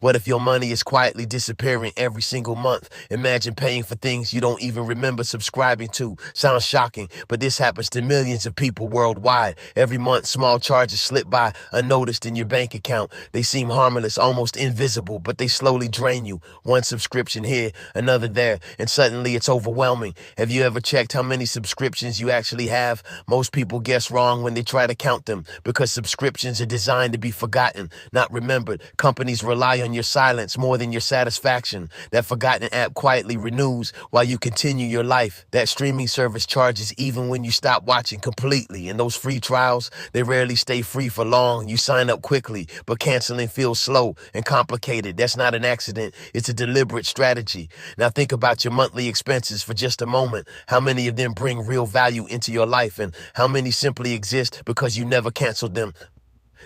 What if your money is quietly disappearing every single month? Imagine paying for things you don't even remember subscribing to. Sounds shocking, but this happens to millions of people worldwide. Every month, small charges slip by unnoticed in your bank account. They seem harmless, almost invisible, but they slowly drain you. One subscription here, another there, and suddenly it's overwhelming. Have you ever checked how many subscriptions you actually have? Most people guess wrong when they try to count them because subscriptions are designed to be forgotten, not remembered. Companies rely on your silence more than your satisfaction. That forgotten app quietly renews while you continue your life. That streaming service charges even when you stop watching completely. And those free trials, they rarely stay free for long. You sign up quickly, but canceling feels slow and complicated. That's not an accident. It's a deliberate strategy. Now think about your monthly expenses for just a moment. How many of them bring real value into your life, and how many simply exist because you never canceled them?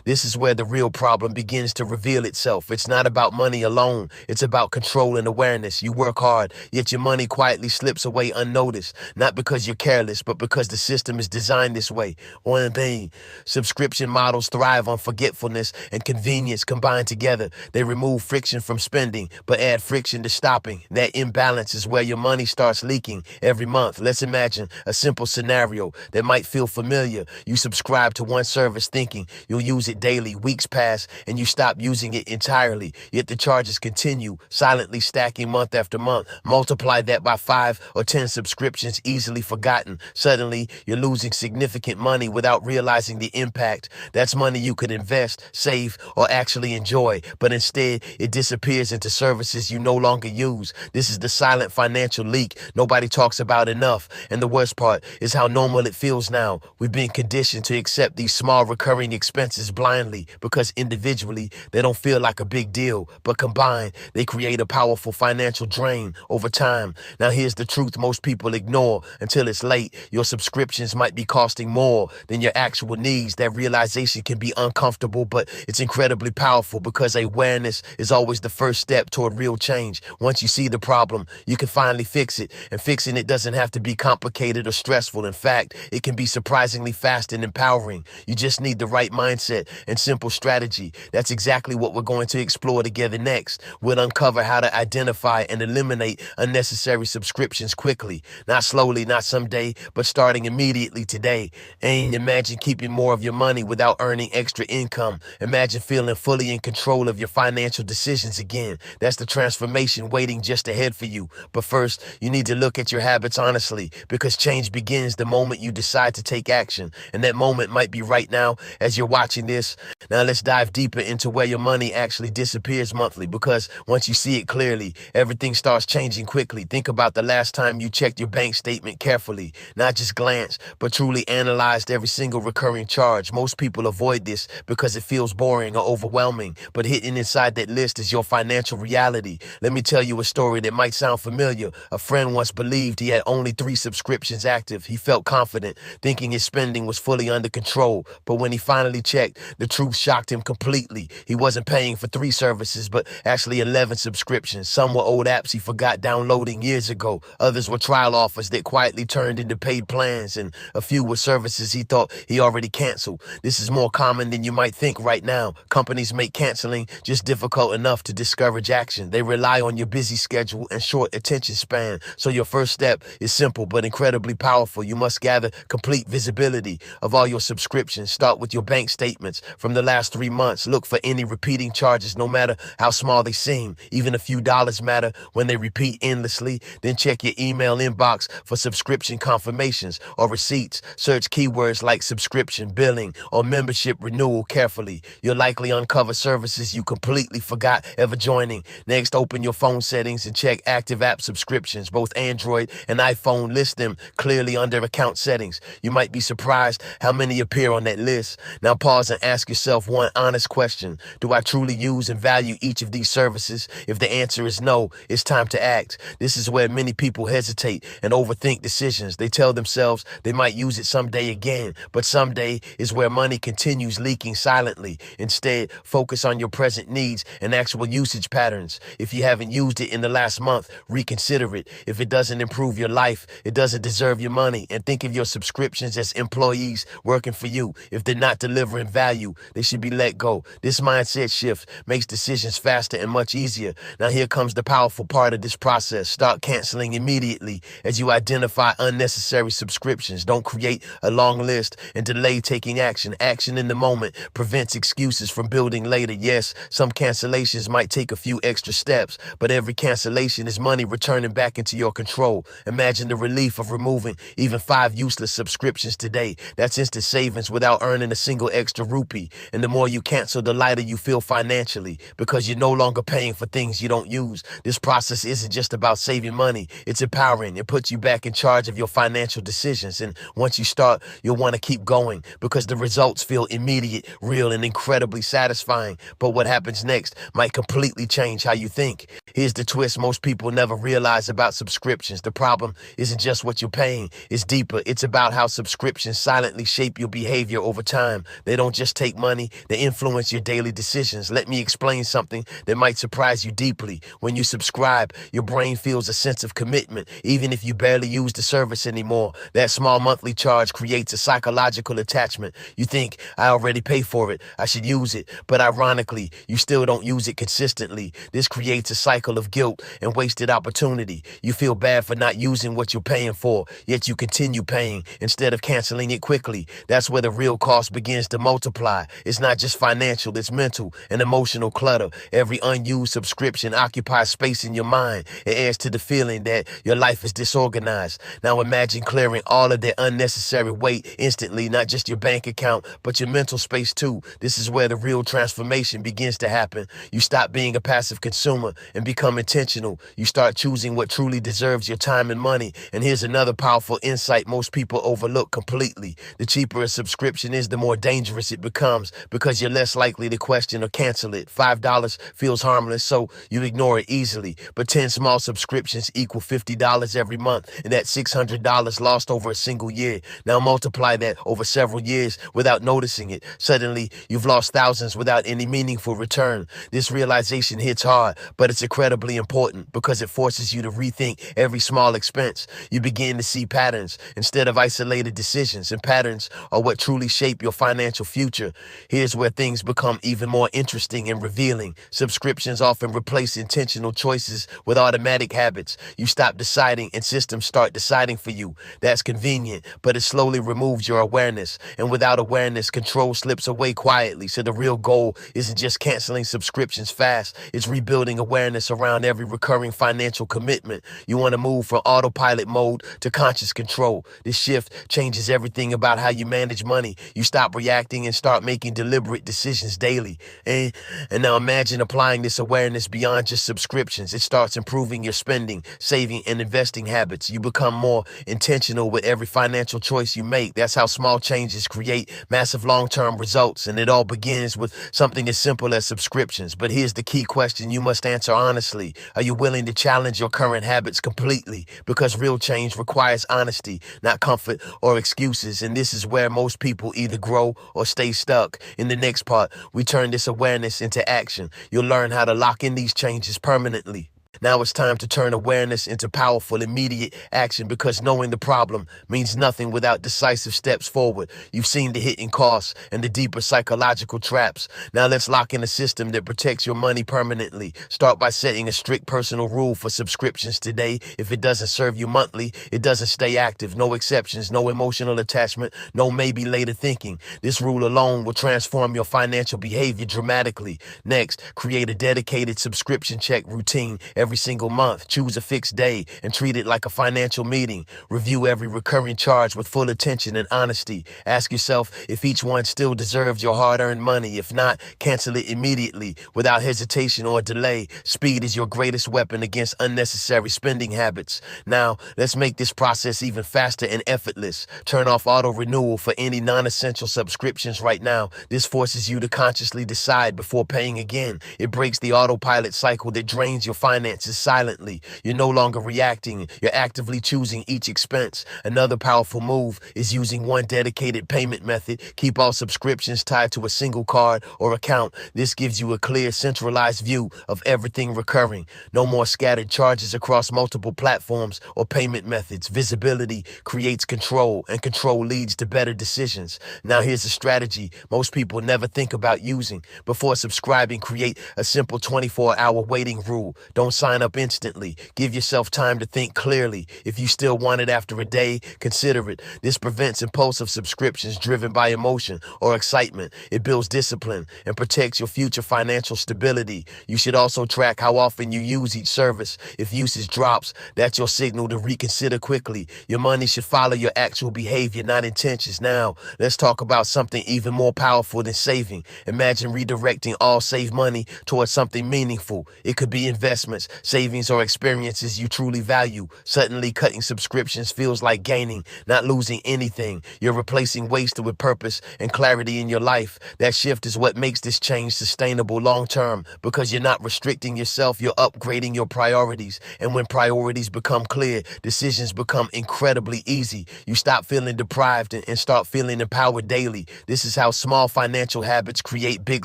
This is where the real problem begins to reveal itself. It's not about money alone. It's about control and awareness. You work hard, yet your money quietly slips away unnoticed. Not because you're careless, but because the system is designed this way. One thing, subscription models thrive on forgetfulness and convenience combined together. They remove friction from spending, but add friction to stopping. That imbalance is where your money starts leaking every month. Let's imagine a simple scenario that might feel familiar. You subscribe to one service thinking you'll use it daily. Weeks pass and you stop using it entirely, yet the charges continue, silently stacking month after month. Multiply that by 5 or 10 subscriptions easily forgotten. Suddenly, you're losing significant money without realizing the impact. That's money you could invest, save, or actually enjoy, but instead, it disappears into services you no longer use. This is the silent financial leak nobody talks about enough, and the worst part is how normal it feels now. We've been conditioned to accept these small recurring expenses blindly because individually they don't feel like a big deal, but combined they create a powerful financial drain over time. Now here's the truth most people ignore until it's late. Your subscriptions might be costing more than your actual needs. That realization can be uncomfortable, but it's incredibly powerful because awareness is always the first step toward real change. Once you see the problem, you can finally fix it, and fixing it doesn't have to be complicated or stressful. In fact, it can be surprisingly fast and empowering. You just need the right mindset and simple strategy. That's exactly what we're going to explore together next. We'll uncover how to identify and eliminate unnecessary subscriptions quickly, not slowly, not someday, but starting immediately today. And imagine keeping more of your money without earning extra income. Imagine feeling fully in control of your financial decisions again. That's the transformation waiting just ahead for you. But first, you need to look at your habits honestly, because change begins the moment you decide to take action. And that moment might be right now as you're watching this. Now let's dive deeper into where your money actually disappears monthly, because once you see it clearly, everything starts changing quickly. Think about the last time you checked your bank statement carefully, not just glance, but truly analyzed every single recurring charge. Most people avoid this because it feels boring or overwhelming, but hidden inside that list is your financial reality. Let me tell you a story that might sound familiar. A friend once believed he had only 3 subscriptions active. He felt confident, thinking his spending was fully under control, but when he finally checked, the truth shocked him completely. He wasn't paying for 3 services, but actually 11 subscriptions. Some were old apps he forgot downloading years ago. Others were trial offers that quietly turned into paid plans, and a few were services he thought he already canceled. This is more common than you might think right now. Companies make canceling just difficult enough to discourage action. They rely on your busy schedule and short attention span. So your first step is simple but incredibly powerful. You must gather complete visibility of all your subscriptions. Start with your bank statements from the last 3 months. Look for any repeating charges, no matter how small they seem. Even a few dollars matter when they repeat endlessly. Then check your email inbox for subscription confirmations or receipts. Search keywords like subscription, billing, or membership renewal carefully. You'll likely uncover services you completely forgot ever joining. Next, open your phone settings and check active app subscriptions. Both Android and iPhone list them clearly under account settings. You might be surprised how many appear on that list. Now pause and ask yourself one honest question. Do I truly use and value each of these services? If the answer is no, it's time to act. This is where many people hesitate and overthink decisions. They tell themselves they might use it someday again, but someday is where money continues leaking silently. Instead, focus on your present needs and actual usage patterns. If you haven't used it in the last month, reconsider it. If it doesn't improve your life, it doesn't deserve your money. And think of your subscriptions as employees working for you. If they're not delivering value, value. They should be let go. This mindset shift makes decisions faster and much easier. Now here comes the powerful part of this process. Start canceling immediately as you identify unnecessary subscriptions. Don't create a long list and delay taking action. Action in the moment prevents excuses from building later. Yes, some cancellations might take a few extra steps, but every cancellation is money returning back into your control. Imagine the relief of removing even 5 useless subscriptions today. That's instant savings without earning a single extra rupee. And the more you cancel, the lighter you feel financially because you're no longer paying for things you don't use. This process isn't just about saving money. It's empowering. It puts you back in charge of your financial decisions. And once you start, you'll want to keep going because the results feel immediate, real, and incredibly satisfying. But what happens next might completely change how you think. Here's the twist most people never realize about subscriptions. The problem isn't just what you're paying. It's deeper. It's about how subscriptions silently shape your behavior over time. They don't just take money, they influence your daily decisions. Let me explain something that might surprise you deeply. When you subscribe, your brain feels a sense of commitment, even if you barely use the service anymore. That small monthly charge creates a psychological attachment. You think, I already pay for it, I should use it. But ironically, you still don't use it consistently. This creates a cycle of guilt and wasted opportunity. You feel bad for not using what you're paying for, yet you continue paying instead of canceling it quickly. That's where the real cost begins to multiply. It's not just financial, it's mental and emotional clutter. Every unused subscription occupies space in your mind. It adds to the feeling that your life is disorganized. Now imagine clearing all of that unnecessary weight instantly, not just your bank account, but your mental space too. This is where the real transformation begins to happen. You stop being a passive consumer and become intentional. You start choosing what truly deserves your time and money. And here's another powerful insight most people overlook completely. The cheaper a subscription is, the more dangerous it becomes because you're less likely to question or cancel it. $5 feels harmless, so you ignore it easily. But 10 small subscriptions equal $50 every month, and that's $600 lost over a single year. Now multiply that over several years without noticing it. Suddenly, you've lost thousands without any meaningful return. This realization hits hard, but it's incredibly important because it forces you to rethink every small expense. You begin to see patterns instead of isolated decisions, and patterns are what truly shape your financial future. Here's where things become even more interesting and revealing. Subscriptions often replace intentional choices with automatic habits. You stop deciding and systems start deciding for you. That's convenient, but it slowly removes your awareness. And without awareness, control slips away quietly. So the real goal isn't just canceling subscriptions fast, it's rebuilding awareness around every recurring financial commitment. You want to move from autopilot mode to conscious control. This shift changes everything about how you manage money. You stop reacting and start making deliberate decisions daily. And now imagine applying this awareness beyond just subscriptions. It starts improving your spending, saving, and investing habits. You become more intentional with every financial choice you make. That's how small changes create massive long-term results. And it all begins with something as simple as subscriptions. But here's the key question you must answer honestly. Are you willing to challenge your current habits completely? Because real change requires honesty, not comfort or excuses. And this is where most people either grow or stay stuck. In the next part, we turn this awareness into action. You'll learn how to lock in these changes permanently. Now it's time to turn awareness into powerful, immediate action because knowing the problem means nothing without decisive steps forward. You've seen the hidden costs and the deeper psychological traps. Now let's lock in a system that protects your money permanently. Start by setting a strict personal rule for subscriptions today. If it doesn't serve you monthly, it doesn't stay active. No exceptions, no emotional attachment, no maybe later thinking. This rule alone will transform your financial behavior dramatically. Next, create a dedicated subscription check routine every single month. Choose a fixed day and treat it like a financial meeting. Review every recurring charge with full attention and honesty. Ask yourself if each one still deserves your hard-earned money. If not, cancel it immediately without hesitation or delay. Speed is your greatest weapon against unnecessary spending habits. Now, let's make this process even faster and effortless. Turn off auto-renewal for any non-essential subscriptions right now. This forces you to consciously decide before paying again. It breaks the autopilot cycle that drains your finances advances silently. You're no longer reacting, you're actively choosing each expense. Another powerful move is using one dedicated payment method. Keep all subscriptions tied to a single card or account. This gives you a clear, centralized view of everything recurring. No more scattered charges across multiple platforms or payment methods. Visibility creates control, and control leads to better decisions. Now here's a strategy most people never think about using. Before subscribing, create a simple 24-hour waiting rule. Don't sign up instantly. Give yourself time to think clearly. If you still want it after a day, consider it. This prevents impulsive subscriptions driven by emotion or excitement. It builds discipline and protects your future financial stability. You should also track how often you use each service. If usage drops, that's your signal to reconsider quickly. Your money should follow your actual behavior, not intentions. Now, let's talk about something even more powerful than saving. Imagine redirecting all saved money towards something meaningful. It could be investments, savings, or experiences you truly value. Suddenly, cutting subscriptions feels like gaining, not losing anything. You're replacing waste with purpose and clarity in your life. That shift is what makes this change sustainable long term, because you're not restricting yourself, you're upgrading your priorities. And when priorities become clear, decisions become incredibly easy. You stop feeling deprived and start feeling empowered daily. This is how small financial habits create big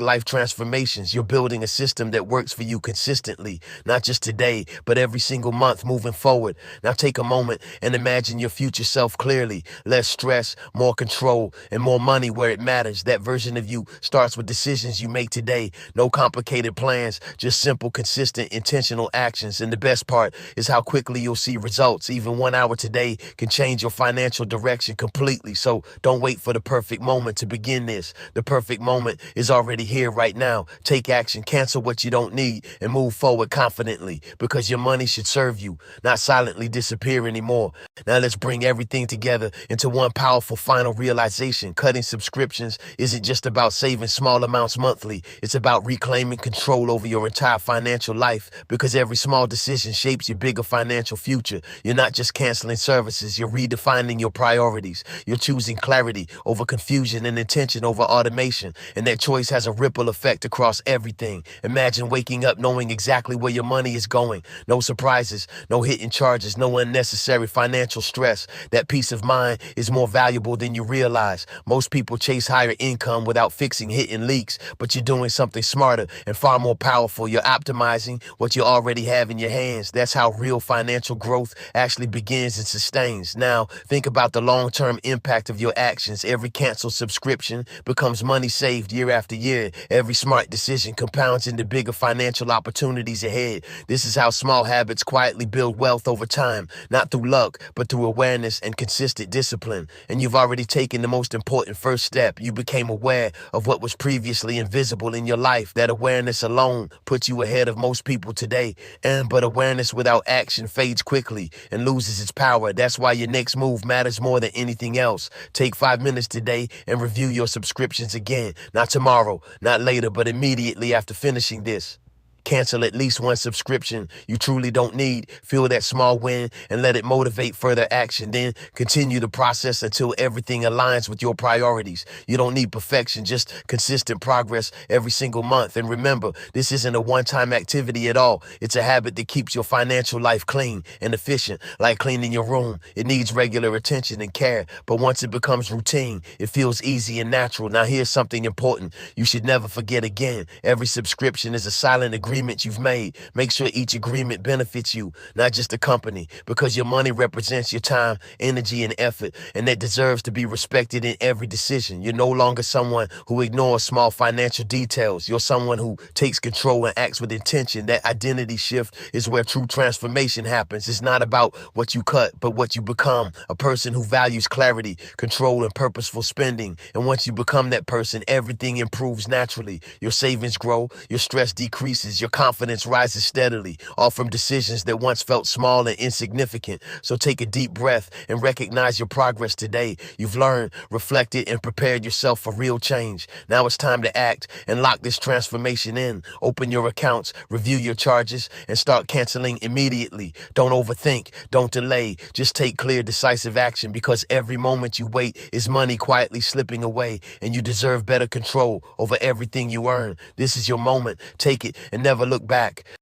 life transformations. You're building a system that works for you consistently, not just today, but every single month moving forward. Now take a moment and imagine your future self clearly. Less stress, more control, and more money where it matters. That version of you starts with decisions you make today. No complicated plans, just simple, consistent, intentional actions. And the best part is how quickly you'll see results. Even 1 hour today can change your financial direction completely. So don't wait for the perfect moment to begin this. The perfect moment is already here right now. Take action, cancel what you don't need, and move forward confidently, because your money should serve you, not silently disappear anymore. Now let's bring everything together into one powerful final realization. Cutting subscriptions isn't just about saving small amounts monthly. It's about reclaiming control over your entire financial life, because every small decision shapes your bigger financial future. You're not just canceling services, you're redefining your priorities. You're choosing clarity over confusion and intention over automation, and that choice has a ripple effect across everything. Imagine waking up knowing exactly where your money is going. No surprises, no hidden charges, no unnecessary financial stress. That peace of mind is more valuable than you realize. Most people chase higher income without fixing hidden leaks, but you're doing something smarter and far more powerful. You're optimizing what you already have in your hands. That's how real financial growth actually begins and sustains. Now, think about the long-term impact of your actions. Every canceled subscription becomes money saved year after year. Every smart decision compounds into bigger financial opportunities ahead. This is how small habits quietly build wealth over time, not through luck, but through awareness and consistent discipline. And you've already taken the most important first step. You became aware of what was previously invisible in your life. That awareness alone puts you ahead of most people today. But awareness without action fades quickly and loses its power. That's why your next move matters more than anything else. Take 5 minutes today and review your subscriptions again. Not tomorrow, not later, but immediately after finishing this. Cancel at least one subscription you truly don't need. Feel that small win and let it motivate further action. Then continue the process until everything aligns with your priorities. You don't need perfection, just consistent progress every single month. And remember, this isn't a one-time activity at all. It's a habit that keeps your financial life clean and efficient, like cleaning your room. It needs regular attention and care, but once it becomes routine, it feels easy and natural. Now here's something important you should never forget again. Every subscription is a silent agreement you've made. Make sure each agreement benefits you, not just the company, because your money represents your time, energy, and effort, and that deserves to be respected in every decision. You're no longer someone who ignores small financial details. You're someone who takes control and acts with intention. That identity shift is where true transformation happens. It's not about what you cut, but what you become. A person who values clarity, control, and purposeful spending. And once you become that person, everything improves naturally. Your savings grow, your stress decreases, your confidence rises steadily, all from decisions that once felt small and insignificant. So take a deep breath and recognize your progress today. You've learned, reflected, and prepared yourself for real change. Now it's time to act and lock this transformation in. Open your accounts, review your charges, and start canceling immediately. Don't overthink, don't delay. Just take clear, decisive action, because every moment you wait is money quietly slipping away, and you deserve better control over everything you earn. This is your moment. Take it and never look back.